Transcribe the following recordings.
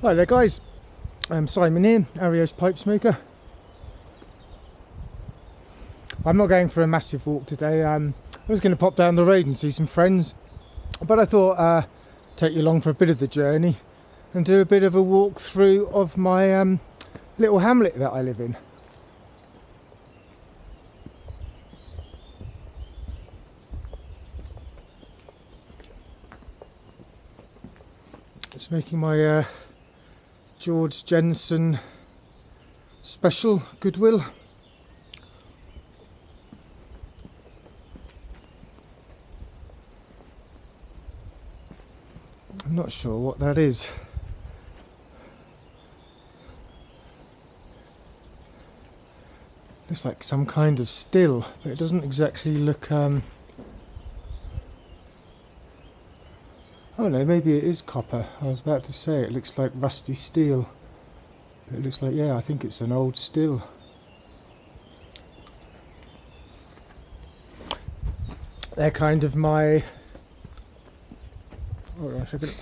Hi there guys, I'm Simon here, Ario's pipe smoker. I'm not going for a massive walk today. I was going to pop down the road and see some friends, but I thought take you along for a bit of the journey and do a bit of a walk through of my little hamlet that I live in. It's making my George Jensen special Goodwill. I'm not sure what that is. Looks like some kind of still, but it doesn't exactly look oh no, maybe it is copper. I was about to say it looks like rusty steel. But it looks like, yeah, I think it's an old still. They're kind of my... Hold on a second.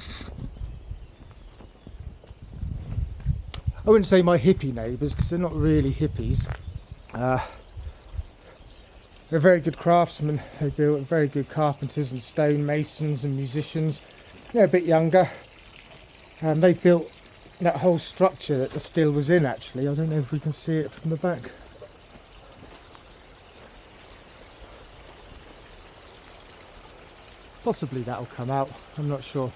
I wouldn't say my hippie neighbours, because they're not really hippies. They're very good craftsmen. They built very good carpenters and stonemasons and musicians. They're a bit younger. They built that whole structure that the still was in, actually. I don't know if we can see it from the back. Possibly that'll come out, I'm not sure.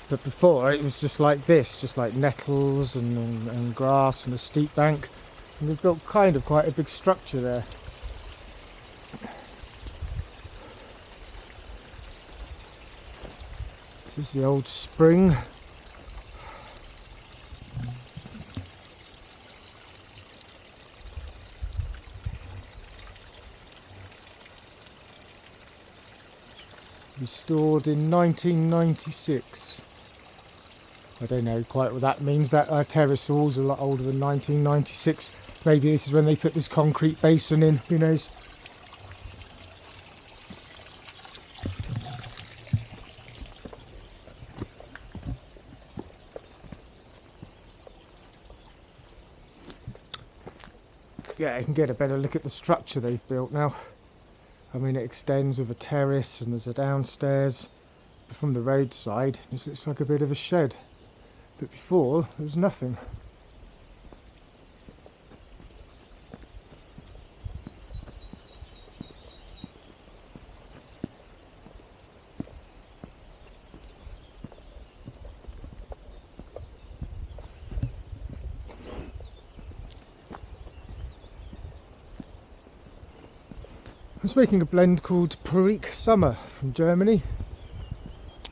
But before it was just like this, just like nettles and grass and a steep bank. And they've built kind of quite a big structure there. This is the old spring. Restored in 1996. I don't know quite what that means. That terrace walls are a lot older than 1996. Maybe this is when they put this concrete basin in, who knows. Yeah, you can get a better look at the structure they've built now. I mean, it extends with a terrace and there's a downstairs. From the roadside, this looks like a bit of a shed. But before, there was nothing. I was making a blend called Perique Summer from Germany.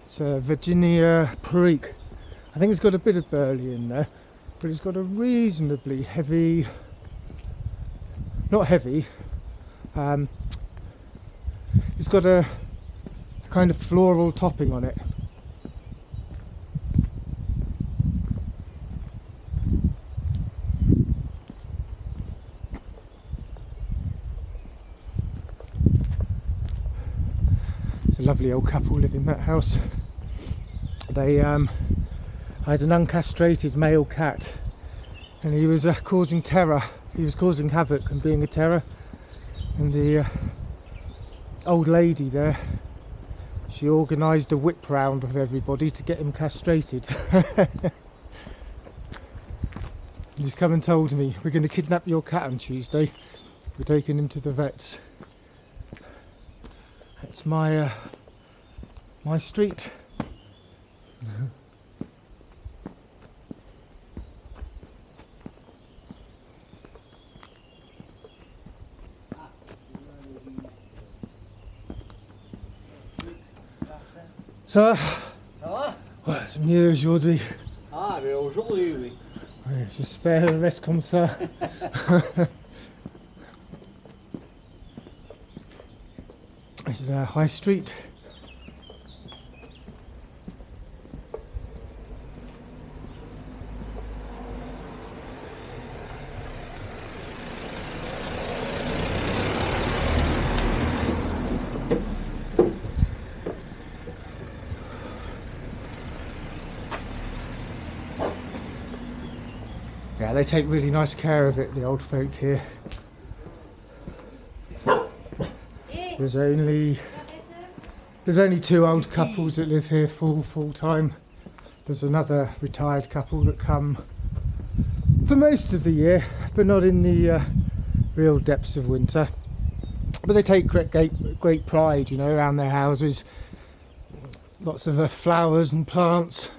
It's a Virginia Perique. I think it's got a bit of burley in there, but it's got a reasonably heavy, not heavy, it's got a kind of floral topping on it. It's a lovely old couple live in that house. They had an uncastrated male cat, and he was causing terror. He was causing havoc and being a terror. And the old lady there, she organised a whip round of everybody to get him castrated. He's come and told me, we're going to kidnap your cat on Tuesday. We're taking him to the vets. That's my my street. Ça va? Ça va? Ouais, c'est mieux aujourd'hui. Ah, mais aujourd'hui, oui. Ouais, j'espère le reste comme ça. This is our high street. Yeah, they take really nice care of it, the old folk here. There's only 2 old couples that live here full time. There's another retired couple that come for most of the year, but not in the real depths of winter. But they take great pride, you know, around their houses. Lots of flowers and plants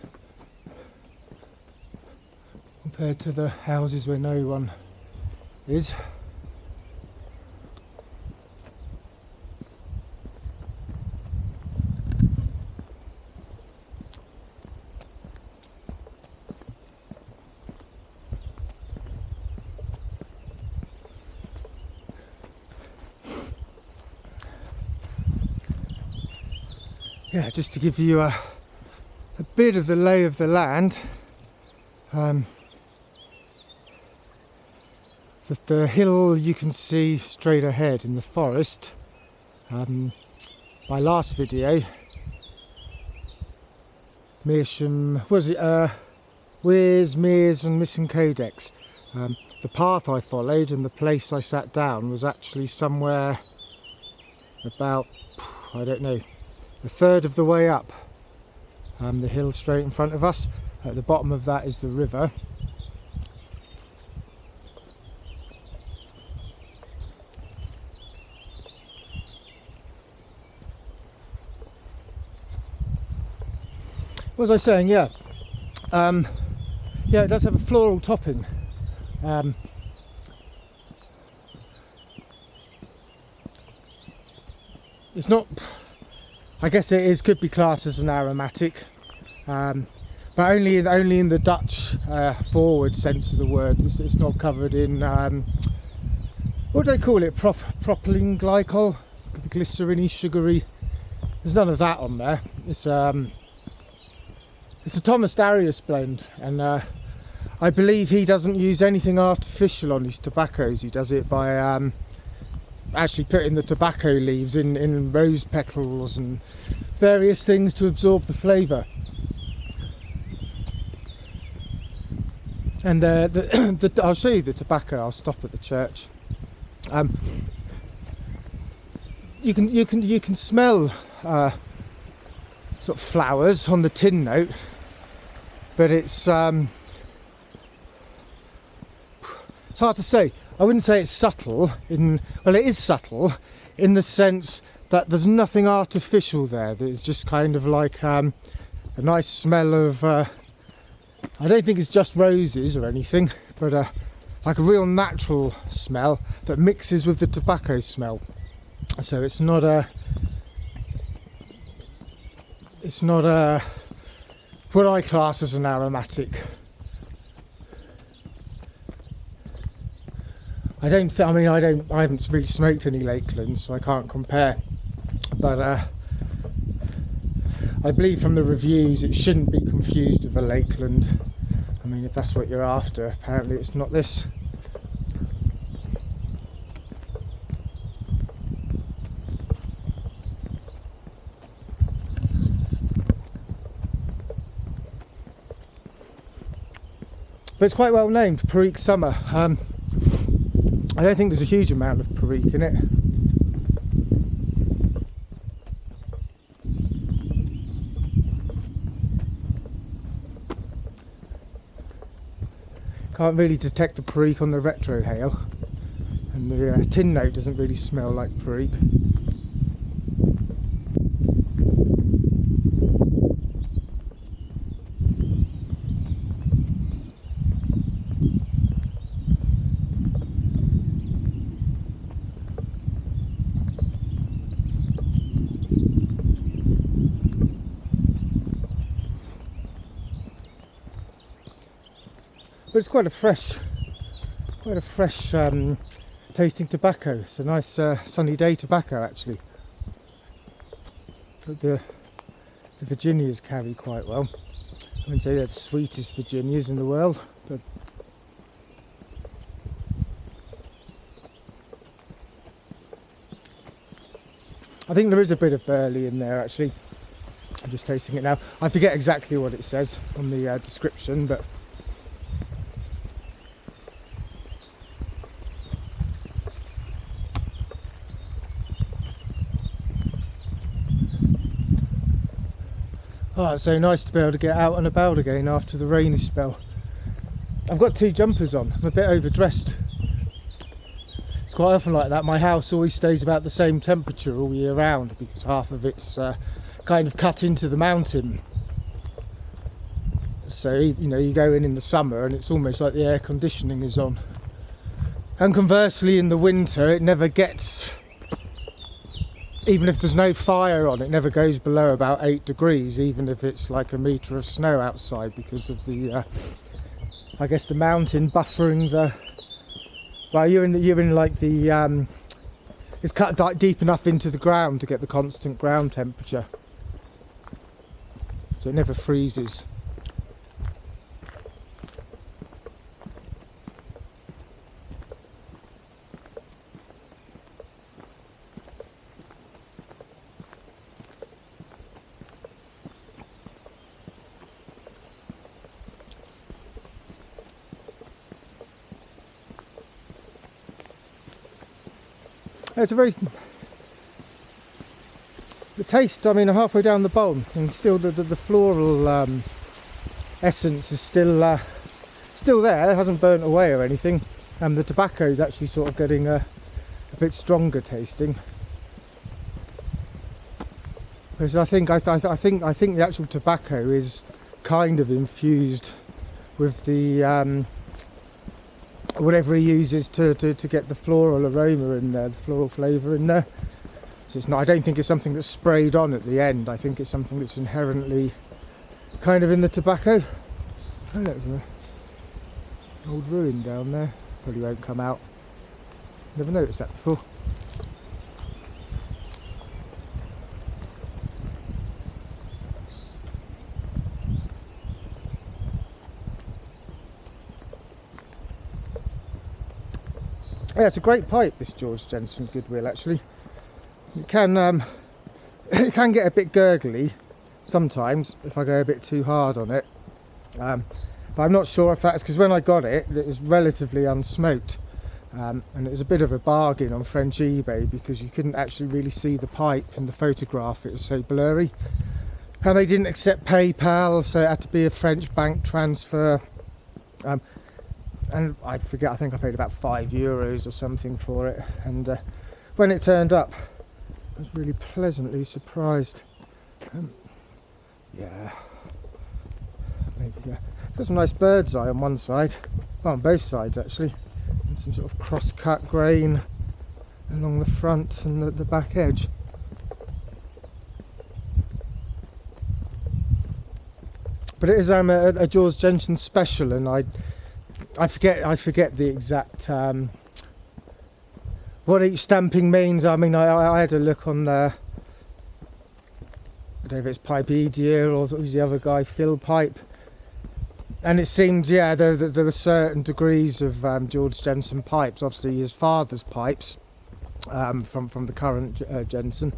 compared to the houses where no one is. Yeah, just to give you a bit of the lay of the land, the hill you can see straight ahead in the forest, my last video, Mearsham, was it Weirs, Mears and Missing Codex. The path I followed and the place I sat down was actually somewhere about, I don't know, a third of the way up the hill straight in front of us. At the bottom of that is the river. What was I saying? Yeah, it does have a floral topping. It's not, I guess it could be classed as an aromatic, but only in the Dutch forward sense of the word. It's not covered in what do they call it? Propylene glycol, the glycerin-y, sugary. There's none of that on there. It's a Thomas Darius blend, and I believe he doesn't use anything artificial on his tobaccos. He does it by actually putting the tobacco leaves in rose petals and various things to absorb the flavour. And I'll show you the tobacco. I'll stop at the church. You can smell sort of flowers on the tin note, but it's hard to say. I wouldn't say it's subtle. Well, it is subtle in the sense that there's nothing artificial there. There's just kind of like a nice smell of. I don't think it's just roses or anything, but like a real natural smell that mixes with the tobacco smell. So it's not what I class as an aromatic. I haven't really smoked any Lakelands, so I can't compare. But I believe from the reviews it shouldn't be confused with a Lakeland. I mean, if that's what you're after, apparently it's not this. But it's quite well named, Perique Summer. I don't think there's a huge amount of Perique in it. Can't really detect the Perique on the retrohale, and the tin note doesn't really smell like Perique. But it's quite a fresh tasting tobacco. It's a nice sunny day tobacco actually. But the Virginias carry quite well. I wouldn't say they're the sweetest Virginias in the world, but I think there is a bit of burley in there actually. I'm just tasting it now. I forget exactly what it says on the description, but Oh, it's so nice to be able to get out and about again after the rainy spell. I've got 2 jumpers on. I'm a bit overdressed. It's quite often like that. My house always stays about the same temperature all year round because half of it's kind of cut into the mountain. So, you know, you go in the summer and it's almost like the air conditioning is on. And conversely, in the winter, it never gets, even if there's no fire on, it never goes below about 8 degrees, even if it's like a metre of snow outside, because of the, I guess, the mountain buffering the. Well, you're in like the. It's cut deep enough into the ground to get the constant ground temperature, so it never freezes. It's a very. The taste, I mean, I'm halfway down the bowl and still the floral essence is still there. It hasn't burnt away or anything, and the tobacco is actually sort of getting a bit stronger tasting. Because I think the actual tobacco is kind of infused with the whatever he uses to get the floral aroma in there, the floral flavour in there. So it's not, I don't think it's something that's sprayed on at the end. I think it's something that's inherently kind of in the tobacco. Oh, there's an old ruin down there. Probably won't come out. Never noticed that before. Yeah, it's a great pipe, this George Jensen Goodwill, actually. It can it can get a bit gurgly sometimes if I go a bit too hard on it. But I'm not sure if that's because when I got it, it was relatively unsmoked. And it was a bit of a bargain on French eBay because you couldn't actually really see the pipe in the photograph, it was so blurry. And they didn't accept PayPal, so it had to be a French bank transfer. And I forget, I think I paid about €5 or something for it. And when it turned up, I was really pleasantly surprised. Yeah, there you go. Got some nice bird's eye on one side, well, on both sides actually, and some sort of cross-cut grain along the front and the back edge. But it is a George Jensen special, and I forget the exact what each stamping means. I mean, I had a look on I don't know if it's Pipe Edia or what was the other guy, Phil Pipe, and it seemed, yeah, there were certain degrees of George Jensen pipes. Obviously, his father's pipes from the current Jensen.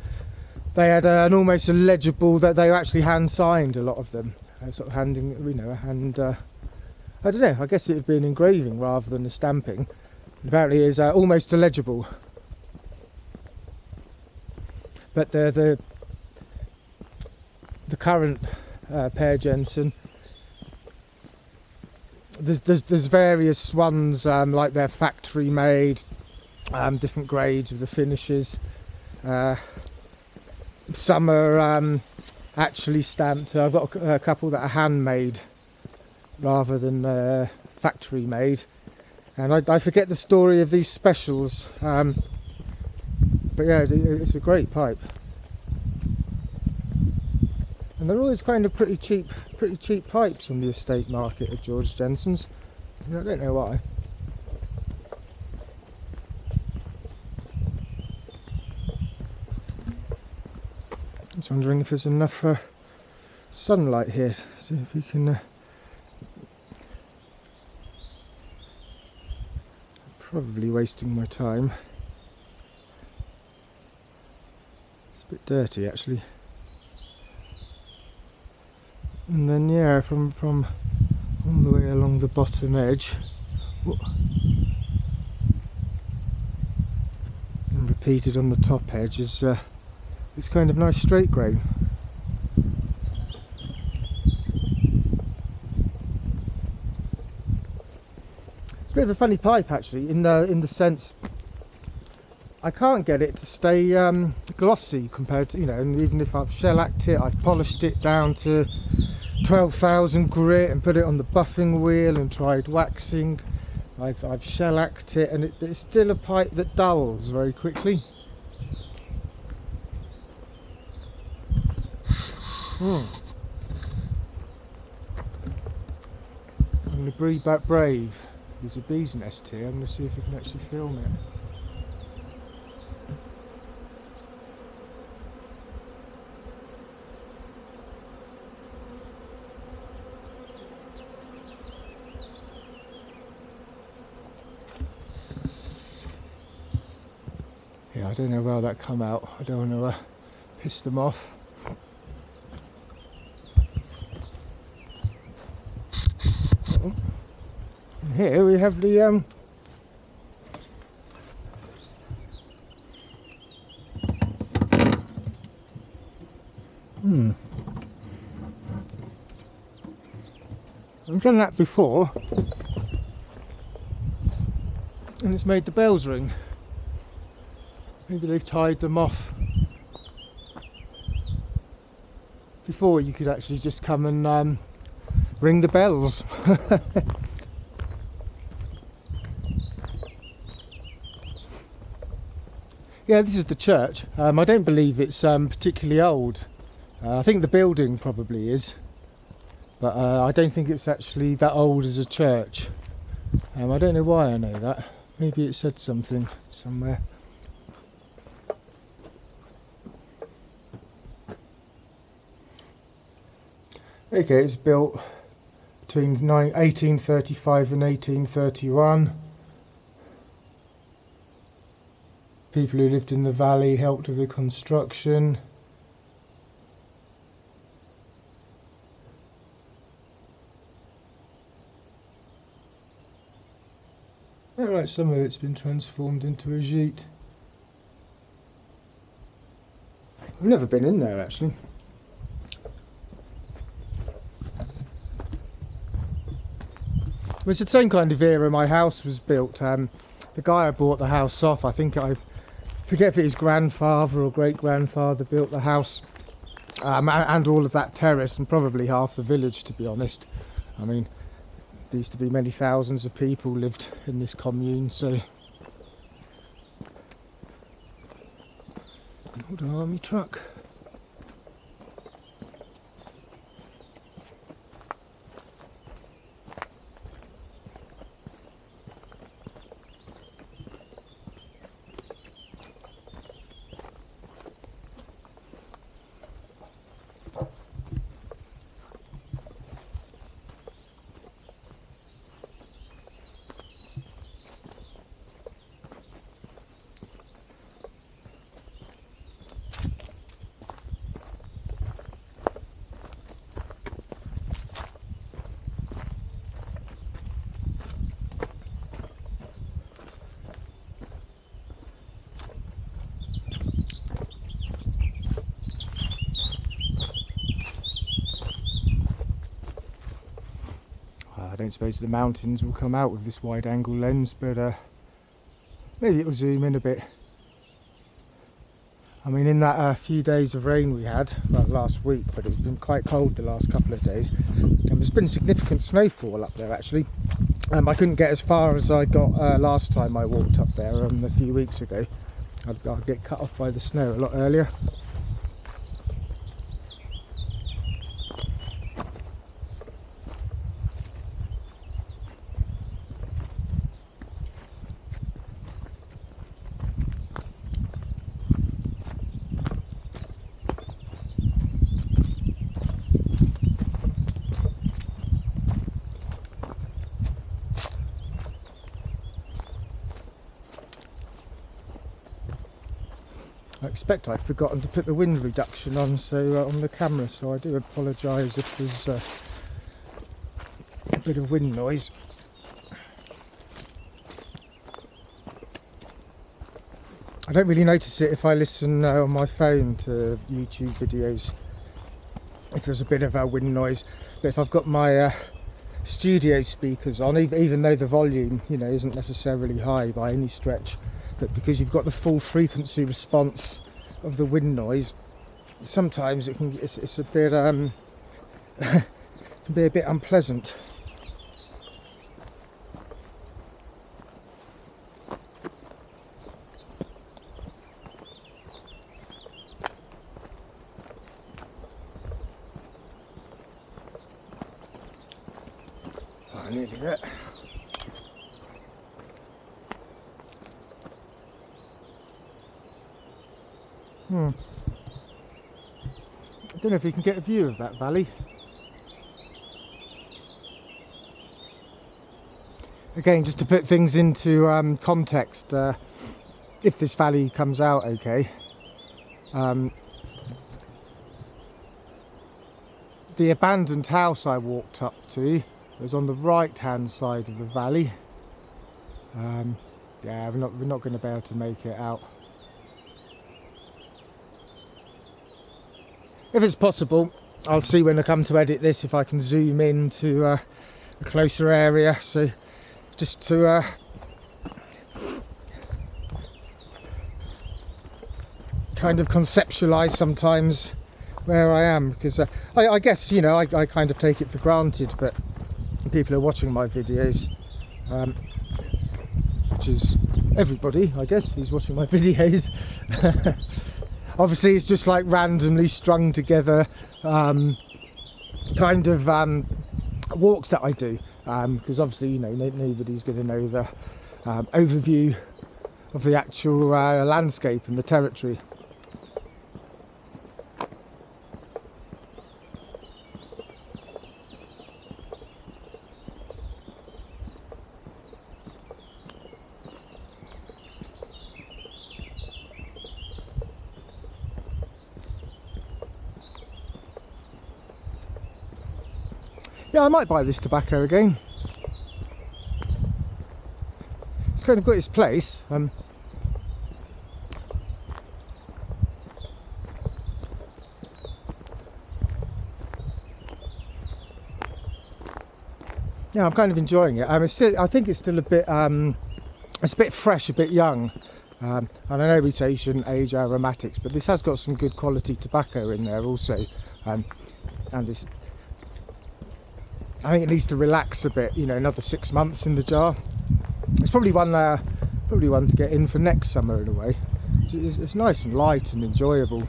They had an almost illegible, that they were actually hand signed, a lot of them, sort of handing, you know, and. I don't know, I guess it would be an engraving rather than a stamping. Apparently it is almost illegible. But the current pair Jensen, there's various ones, like they're factory made, different grades of the finishes. Some are actually stamped. I've got a couple that are handmade rather than factory made, and I forget the story of these specials, but yeah, it's a great pipe, and they're always kind of pretty cheap pipes on the estate market at George Jensen's. I don't know why. I'm just wondering if there's enough sunlight here. See if we can. Probably wasting my time. It's a bit dirty actually. And then yeah, from all the way along the bottom edge, and repeated on the top edge is it's kind of nice straight grain. It's a bit of a funny pipe actually, in the sense I can't get it to stay glossy compared to, you know, and even if I've shellacked it, I've polished it down to 12,000 grit and put it on the buffing wheel and tried waxing. I've shellacked it, and it's still a pipe that dulls very quickly. I'm going to breathe back brave. There's a bee's nest here. I'm going to see if I can actually film it. Yeah, I don't know how that come out. I don't want to piss them off. Oh. And here we have the I've done that before, and it's made the bells ring. Maybe they've tied them off. Before you could actually just come and ring the bells. Yeah, this is the church. I don't believe it's particularly old. I think the building probably is, but I don't think it's actually that old as a church. I don't know why I know that. Maybe it said something somewhere. Okay, it's built between 1835 and 1831. People who lived in the valley helped with the construction. Alright, some of it's been transformed into a gîte. I've never been in there actually. It's the same kind of era my house was built. The guy I bought the house off, I forget if it his grandfather or great-grandfather built the house, and all of that terrace, and probably half the village, to be honest. I mean, there used to be many thousands of people lived in this commune, so... Old army truck. I don't suppose the mountains will come out with this wide angle lens, but maybe it'll zoom in a bit. I mean, in that few days of rain we had, well, last week, but it's been quite cold the last couple of days, and there's been significant snowfall up there actually. I couldn't get as far as I got last time I walked up there a few weeks ago. I'd get cut off by the snow a lot earlier. I expect I've forgotten to put the wind reduction on, so on the camera, so I do apologise if there's a bit of wind noise. I don't really notice it if I listen on my phone to YouTube videos, if there's a bit of a wind noise, but if I've got my studio speakers on, even though the volume, you know, isn't necessarily high by any stretch, but because you've got the full frequency response of the wind noise, sometimes it's a bit can be a bit unpleasant. Nearly there. I don't know if you can get a view of that valley. Again, just to put things into context, if this valley comes out okay, the abandoned house I walked up to was on the right hand side of the valley. Yeah, we're not going to be able to make it out. If it's possible, I'll see when I come to edit this if I can zoom in to a closer area, so just to kind of conceptualize sometimes where I am, because I guess, you know, I kind of take it for granted, but people are watching my videos, which is everybody, I guess, who's watching my videos. Obviously it's just like randomly strung together kind of walks that I do, because obviously, you know, nobody's going to know the overview of the actual landscape and the territory. Yeah, I might buy this tobacco again. It's kind of got its place. Yeah, I'm kind of enjoying it. I think it's still a bit, it's a bit fresh, a bit young. And I know we say you shouldn't age aromatics, but this has got some good quality tobacco in there also. And it's, I think it needs to relax a bit, you know, another 6 months in the jar. It's probably one to get in for next summer in a way. It's nice and light and enjoyable.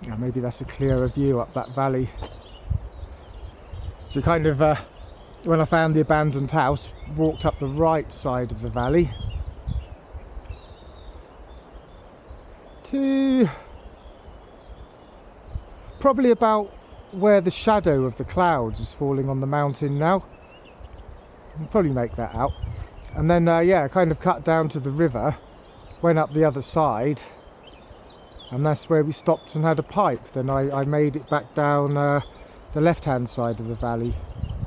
Yeah, maybe that's a clearer view up that valley. So kind of, when I found the abandoned house, walked up the right side of the valley to probably about where the shadow of the clouds is falling on the mountain now. I'll probably make that out. And then, yeah, kind of cut down to the river, went up the other side, and that's where we stopped and had a pipe. Then I made it back down the left-hand side of the valley,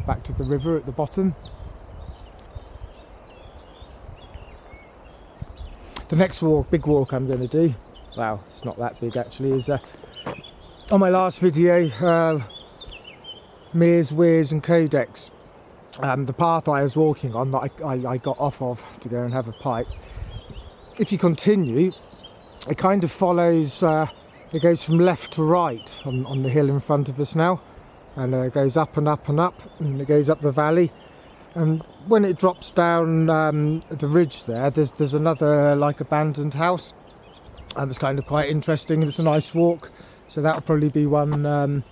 back to the river at the bottom. The next big walk I'm going to do, well, it's not that big actually, is on my last video, Mears, Weirs and Codex, the path I was walking on that I got off of to go and have a pipe. If you continue, it kind of follows, it goes from left to right on the hill in front of us now, and it goes up and up and up, and it goes up the valley, and when it drops down the ridge there's another like abandoned house, and it's kind of quite interesting. It's a nice walk, so that'll probably be one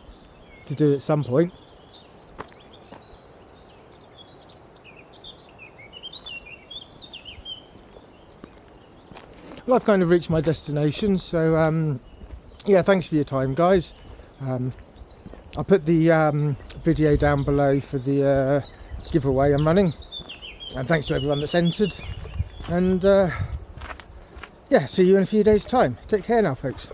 to do at some point. Well, I've kind of reached my destination, so yeah, thanks for your time, guys. I'll put the video down below for the giveaway I'm running, and thanks to everyone that's entered, and yeah, see you in a few days' time. Take care now, folks.